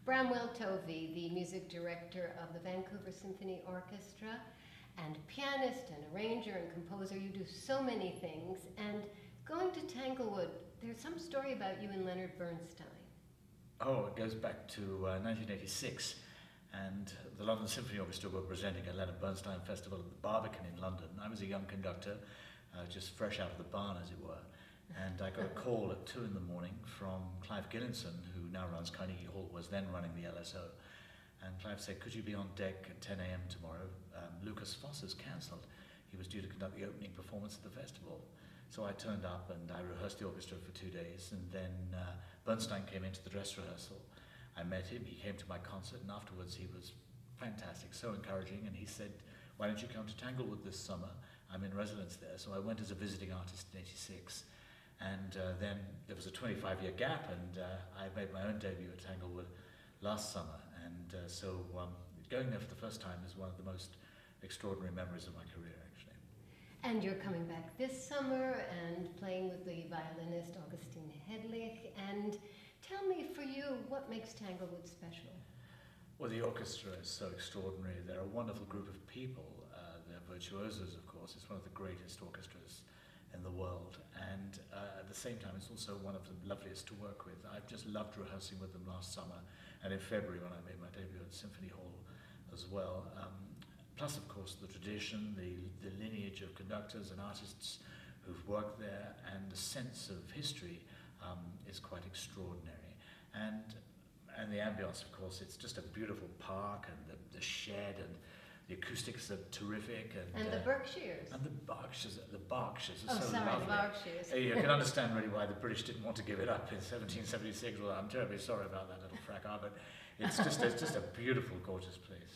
Bramwell Tovey, the music director of the Vancouver Symphony Orchestra, and pianist and arranger and composer. You do so many things. And going to Tanglewood, there's some story about you and Leonard Bernstein. Oh, it goes back to 1986, and the London Symphony Orchestra were presenting a Leonard Bernstein festival at the Barbican in London. I was a young conductor, just fresh out of the barn, as it were, and I got a call at 2 in the morning from Clive Gillinson, who now runs Carnegie Hall, was then running the LSO. And Clive said, could you be on deck at 10 a.m. tomorrow? Lucas Foss has cancelled. He was due to conduct the opening performance at the festival. So I turned up and I rehearsed the orchestra for 2 days, and then Bernstein came into the dress rehearsal. I met him, he came to my concert, and afterwards he was fantastic, so encouraging, and he said, why don't you come to Tanglewood this summer? I'm in residence there. So I went as a visiting artist in '86, and then there was a 25-year gap, and I made my own debut at Tanglewood last summer, and so going there for the first time is one of the most extraordinary memories of my career, actually. And you're coming back this summer and playing with the violinist Augustine Hedlich. And tell me, for you, what makes Tanglewood special? Well, the orchestra is so extraordinary. They're a wonderful group of people. They're virtuosos, of course. It's one of the greatest orchestras in the world. And at the same time, it's also one of the loveliest to work with. I've just loved rehearsing with them last summer, and in February when I made my debut at Symphony Hall as well. Plus, of course, the tradition, the lineage of conductors and artists who've worked there, and the sense of history is quite extraordinary. And the ambience, of course, it's just a beautiful park, and the shed, and the acoustics are terrific. And the Berkshires. And the Berkshires are so sorry, lovely. the Berkshires. You can understand really why the British didn't want to give it up in 1776. Well, I'm terribly sorry about that little fracas, but it's just a beautiful, gorgeous place.